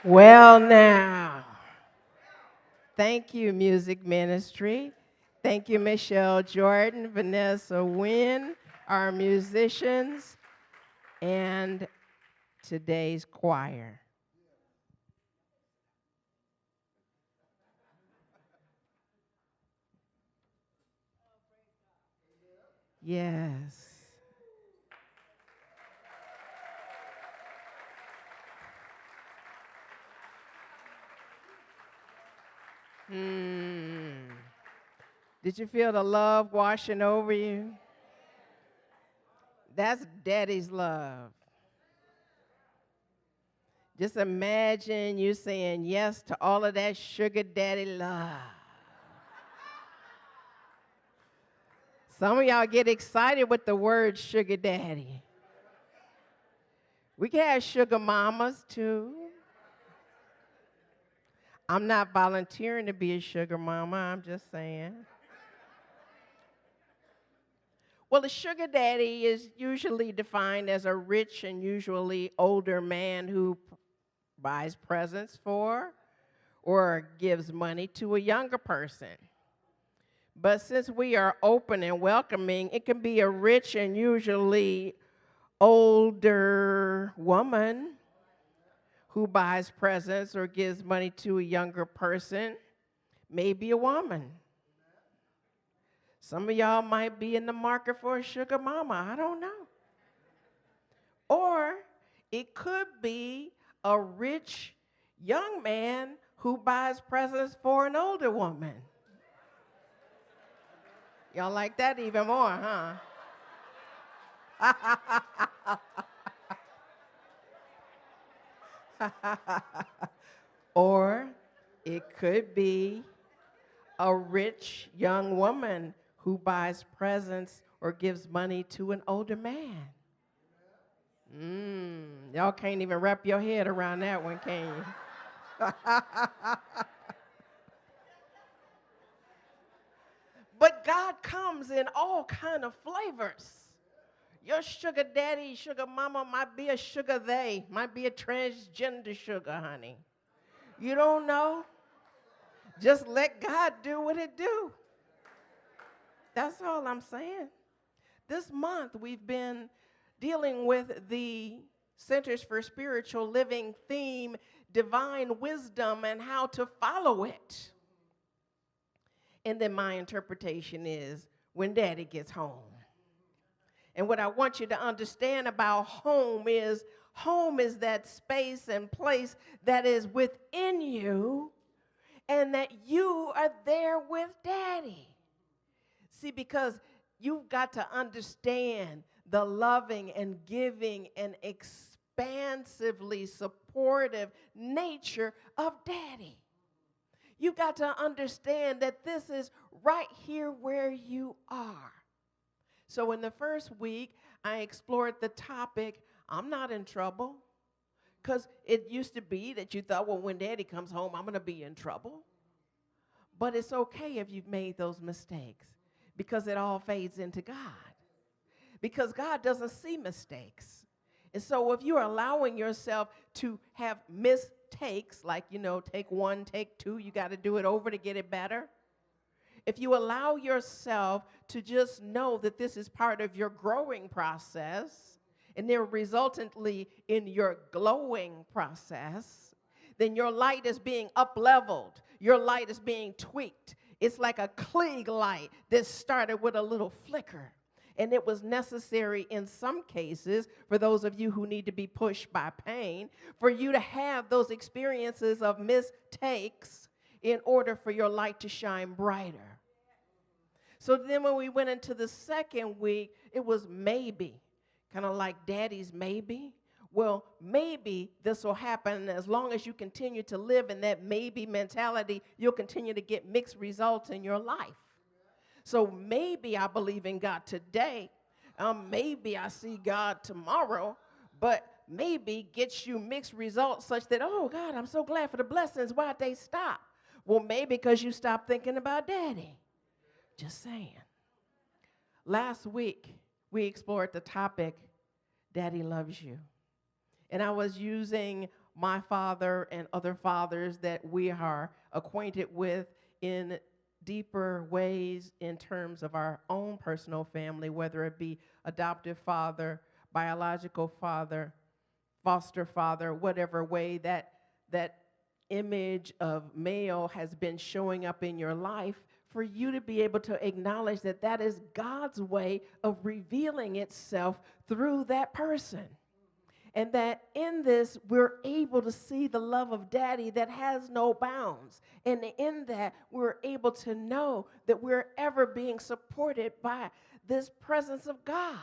Well, now, thank you, Music Ministry. Thank you, Michelle Jordan, Vanessa Wynn, our musicians, and today's choir. Yes. Hmm. Did you feel the love washing over you? That's Daddy's love. Just imagine you saying yes to all of that sugar daddy love. Some of y'all get excited with the word sugar daddy. We can have sugar mamas too. I'm not volunteering to be a sugar mama, I'm just saying. Well, a sugar daddy is usually defined as a rich and usually older man who buys presents for or gives money to a younger person. But since we are open and welcoming, it can be a rich and usually older woman who buys presents or gives money to a younger person, maybe a woman. Some of y'all might be in the market for a sugar mama, I don't know. Or it could be a rich young man who buys presents for an older woman. Y'all like that even more, huh? Or it could be a rich young woman who buys presents or gives money to an older man. Y'all can't even wrap your head around that one, can you? But God comes in all kind of flavors. Your sugar daddy, sugar mama might be a sugar they, might be a transgender sugar, honey. You don't know. Just let God do what it do. That's all I'm saying. This month we've been dealing with the Centers for Spiritual Living theme, divine wisdom, and how to follow it. And then my interpretation is when daddy gets home. And what I want you to understand about home is that space and place that is within you and that you are there with daddy. See, because you've got to understand the loving and giving and expansively supportive nature of daddy. You've got to understand that this is right here where you are. So in the first week, I explored the topic, I'm not in trouble. Because it used to be that you thought, well, when daddy comes home, I'm going to be in trouble. But it's okay if you've made those mistakes because it all fades into God. Because God doesn't see mistakes. And so if you're allowing yourself to have mistakes, like, take one, take two, you got to do it over to get it better. If you allow yourself to just know that this is part of your growing process, and then resultantly in your glowing process, then your light is being up-leveled. Your light is being tweaked. It's like a Klieg light that started with a little flicker. And it was necessary in some cases, for those of you who need to be pushed by pain, for you to have those experiences of mistakes in order for your light to shine brighter. So then when we went into the second week, it was maybe, kind of like daddy's maybe. Well, maybe this will happen, and as long as you continue to live in that maybe mentality, you'll continue to get mixed results in your life. So maybe I believe in God today, maybe I see God tomorrow, but maybe gets you mixed results such that, oh God, I'm so glad for the blessings, why'd they stop? Well, maybe because you stopped thinking about daddy. Just saying. Last week, we explored the topic, Daddy Loves You. And I was using my father and other fathers that we are acquainted with in deeper ways in terms of our own personal family, whether it be adoptive father, biological father, foster father, whatever way that image of male has been showing up in your life, for you to be able to acknowledge that that is God's way of revealing itself through that person. And that in this, we're able to see the love of Daddy that has no bounds. And in that, we're able to know that we're ever being supported by this presence of God.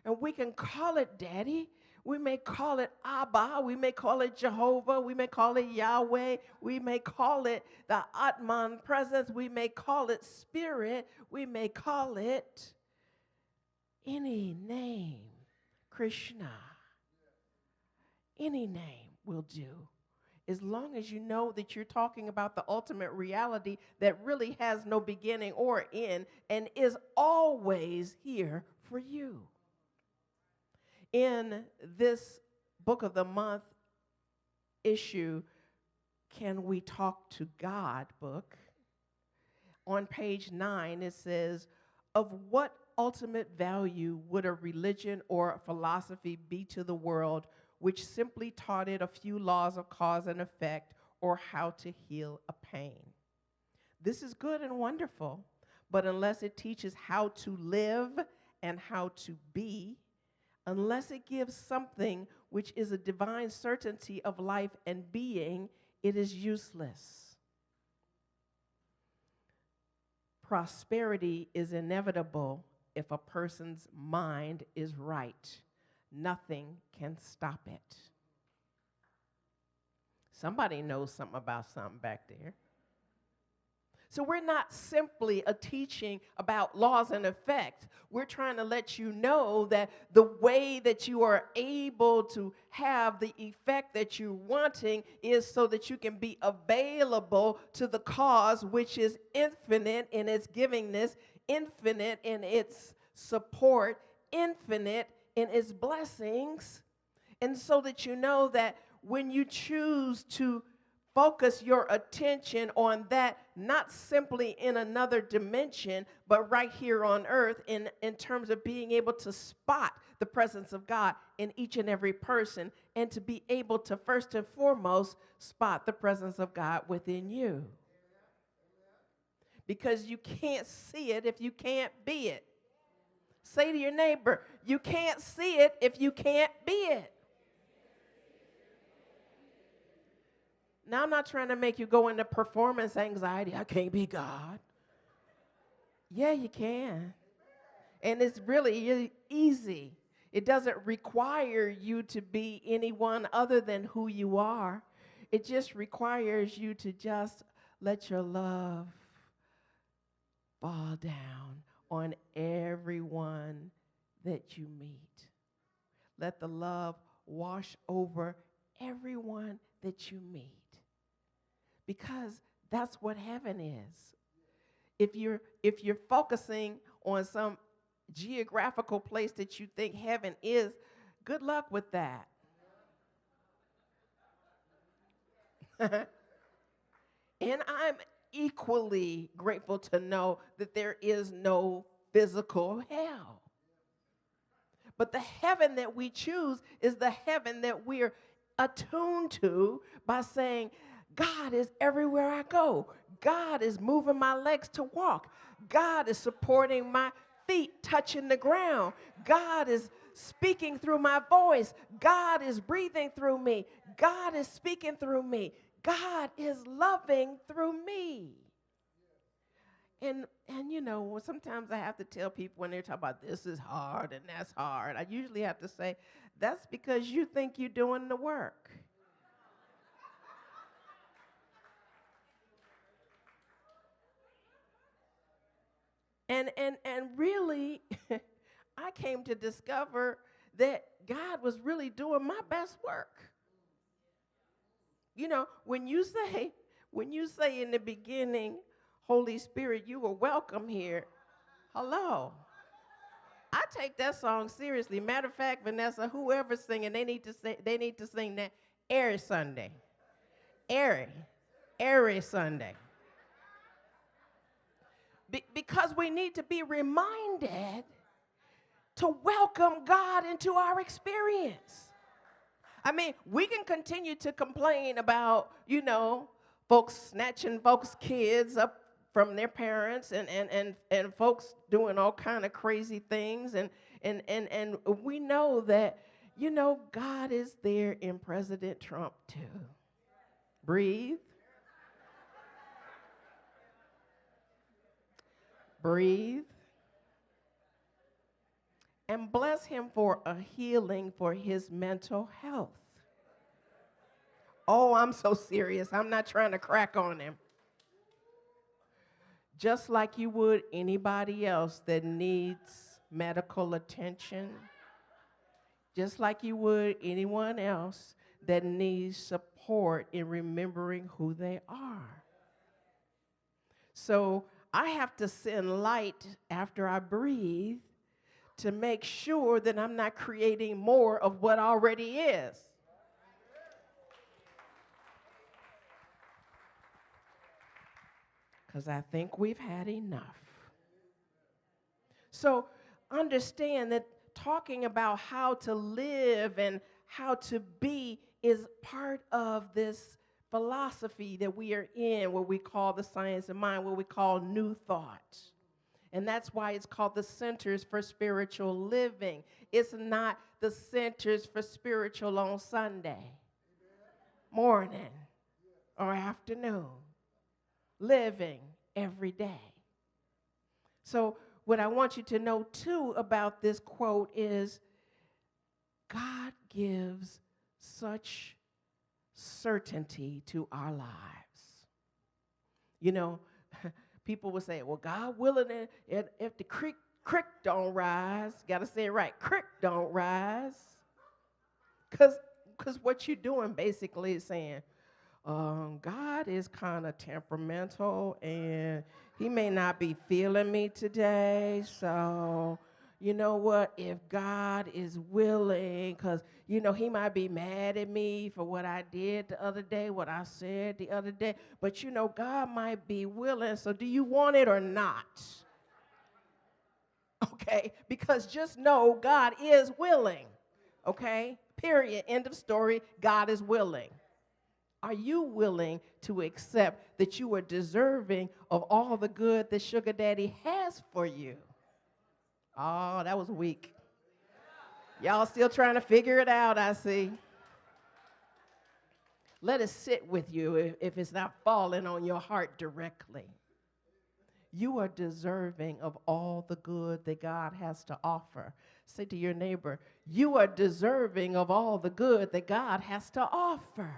And we can call it Daddy. We may call it Abba. We may call it Jehovah. We may call it Yahweh. We may call it the Atman presence. We may call it Spirit. We may call it any name, Krishna. Any name will do, as long as you know that you're talking about the ultimate reality that really has no beginning or end and is always here for you. In this Book of the Month issue, Can We Talk to God book, on page 9 it says, of what ultimate value would a religion or a philosophy be to the world which simply taught it a few laws of cause and effect or how to heal a pain? This is good and wonderful, but unless it teaches how to live and how to be, unless it gives something which is a divine certainty of life and being, it is useless. Prosperity is inevitable if a person's mind is right. Nothing can stop it. Somebody knows something about something back there. So we're not simply a teaching about laws and effects. We're trying to let you know that the way that you are able to have the effect that you're wanting is so that you can be available to the cause, which is infinite in its givingness, infinite in its support, infinite in its blessings. And so that you know that when you choose to focus your attention on that, not simply in another dimension, but right here on earth in terms of being able to spot the presence of God in each and every person, and to be able to first and foremost spot the presence of God within you. Because you can't see it if you can't be it. Say to your neighbor, you can't see it if you can't be it. Now, I'm not trying to make you go into performance anxiety. I can't be God. Yeah, you can. And it's really easy. It doesn't require you to be anyone other than who you are. It just requires you to just let your love fall down on everyone that you meet. Let the love wash over everyone that you meet. Because that's what heaven is. If you're focusing on some geographical place that you think heaven is, good luck with that. And I'm equally grateful to know that there is no physical hell. But the heaven that we choose is the heaven that we're attuned to by saying, God is everywhere I go. God is moving my legs to walk. God is supporting my feet touching the ground. God is speaking through my voice. God is breathing through me. God is speaking through me. God is loving through me. And you know, sometimes I have to tell people when they're talking about this is hard and that's hard, I usually have to say, that's because you think you're doing the work. And really, I came to discover that God was really doing my best work. You know, when you say in the beginning, Holy Spirit, you were welcome here. Hello. I take that song seriously. Matter of fact, Vanessa, whoever's singing, they need to sing that Every Sunday. Every Sunday. Because we need to be reminded to welcome God into our experience. I mean, we can continue to complain about, folks snatching folks' kids up from their parents and folks doing all kind of crazy things. And we know that, God is there in President Trump too. Breathe. Breathe. And bless him for a healing for his mental health. Oh, I'm so serious. I'm not trying to crack on him. Just like you would anybody else that needs medical attention, just like you would anyone else that needs support in remembering who they are. So I have to send light after I breathe to make sure that I'm not creating more of what already is. Because I think we've had enough. So understand that talking about how to live and how to be is part of this philosophy that we are in, what we call the science of mind, what we call New Thought. And that's why it's called the Centers for Spiritual Living. It's not the Centers for Spiritual on Sunday morning or afternoon. Living every day. So what I want you to know too about this quote is God gives such certainty to our lives. People will say, well, God willing, if the creek don't rise, got to say it right, creek don't rise. Because what you're doing basically is saying, God is kind of temperamental, and he may not be feeling me today, so you know what, if God is willing, because, he might be mad at me for what I did the other day, what I said the other day, but, God might be willing, so do you want it or not? Okay, because just know God is willing, okay, period, end of story, God is willing. Are you willing to accept that you are deserving of all the good that Sugar Daddy has for you? Oh, that was weak. Y'all still trying to figure it out, I see. Let it sit with you if it's not falling on your heart directly. You are deserving of all the good that God has to offer. Say to your neighbor, you are deserving of all the good that God has to offer.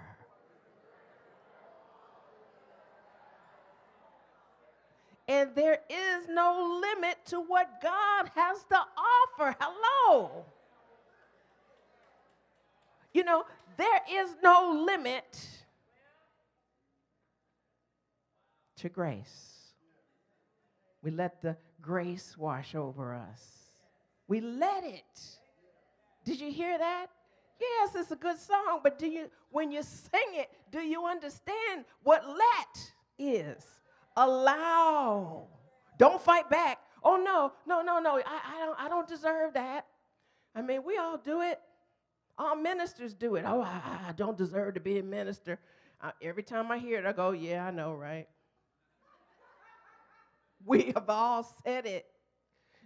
And there is no limit to what God has to offer. Hello. There is no limit to grace. We let the grace wash over us. We let it. Did you hear that? Yes, it's a good song, but when you sing it, do you understand what let is? Allow. Don't fight back. Oh, no. I don't deserve that. I mean, we all do it. All ministers do it. Oh, I don't deserve to be a minister. Every time I hear it, I go, yeah, I know, right? We have all said it.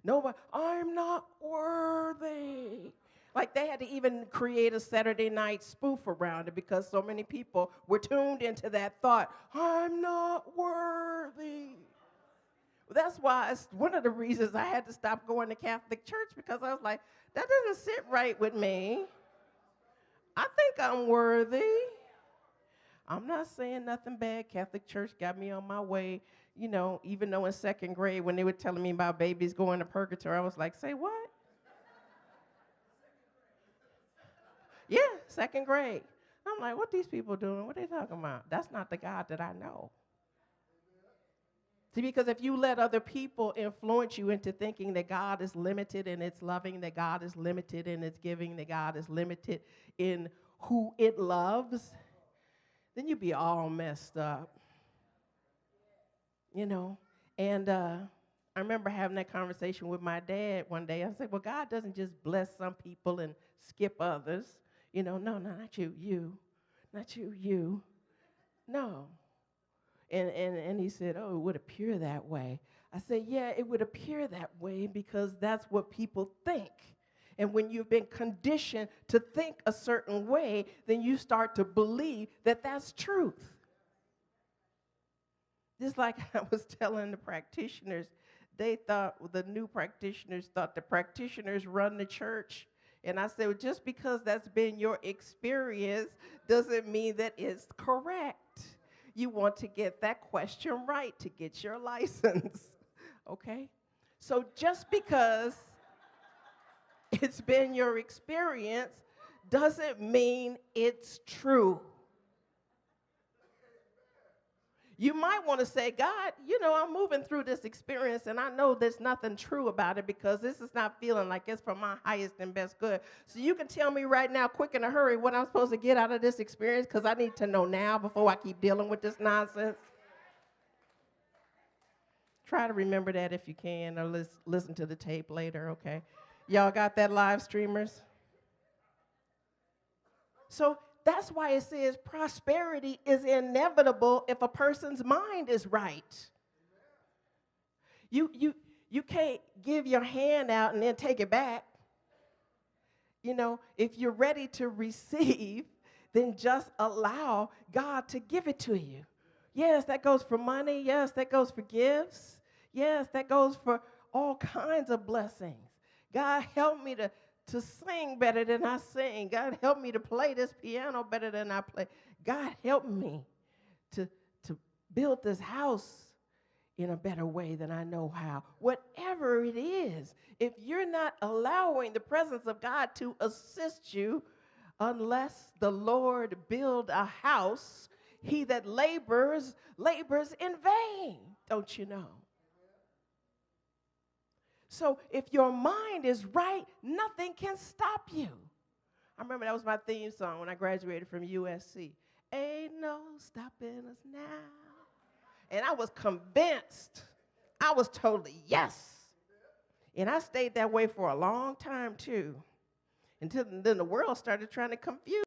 Nobody, I'm not worthy. Like they had to even create a Saturday night spoof around it because so many people were tuned into that thought, I'm not worthy. That's why it's one of the reasons I had to stop going to Catholic church, because I was like, that doesn't sit right with me. I think I'm worthy. I'm not saying nothing bad. Catholic church got me on my way, even though in second grade when they were telling me about babies going to purgatory, I was like, say what? Yeah, second grade. I'm like, what these people doing? What are they talking about? That's not the God that I know. See, because if you let other people influence you into thinking that God is limited in its loving, that God is limited in its giving, that God is limited in who it loves, then you'd be all messed up, you know. And I remember having that conversation with my dad one day. I said, well, God doesn't just bless some people and skip others. You know, no, not you, not you. No. And he said, oh, it would appear that way. I said, yeah, it would appear that way because that's what people think. And when you've been conditioned to think a certain way, then you start to believe that that's truth. Just like I was telling the practitioners, they thought, the new practitioners thought the practitioners run the church. And I said, well, just because that's been your experience doesn't mean that it's correct. You want to get that question right to get your license, okay? So just because it's been your experience doesn't mean it's true. You might want to say, God, you know, I'm moving through this experience and I know there's nothing true about it because this is not feeling like it's for my highest and best good. So you can tell me right now, quick in a hurry, what I'm supposed to get out of this experience because I need to know now before I keep dealing with this nonsense. Try to remember that if you can, or listen to the tape later, okay? Y'all got that, live streamers? So that's why it says prosperity is inevitable if a person's mind is right. You can't give your hand out and then take it back. You know, if you're ready to receive, then just allow God to give it to you. Yes, that goes for money. Yes, that goes for gifts. Yes, that goes for all kinds of blessings. God, help me to sing better than I sing. God, help me to play this piano better than I play. God, help me to build this house in a better way than I know how. Whatever it is, if you're not allowing the presence of God to assist you, unless the Lord build a house, he that labors in vain, don't you know? So if your mind is right, nothing can stop you. I remember that was my theme song when I graduated from USC. Ain't no stopping us now. And I was convinced. I was totally yes. And I stayed that way for a long time too. Until then the world started trying to confuse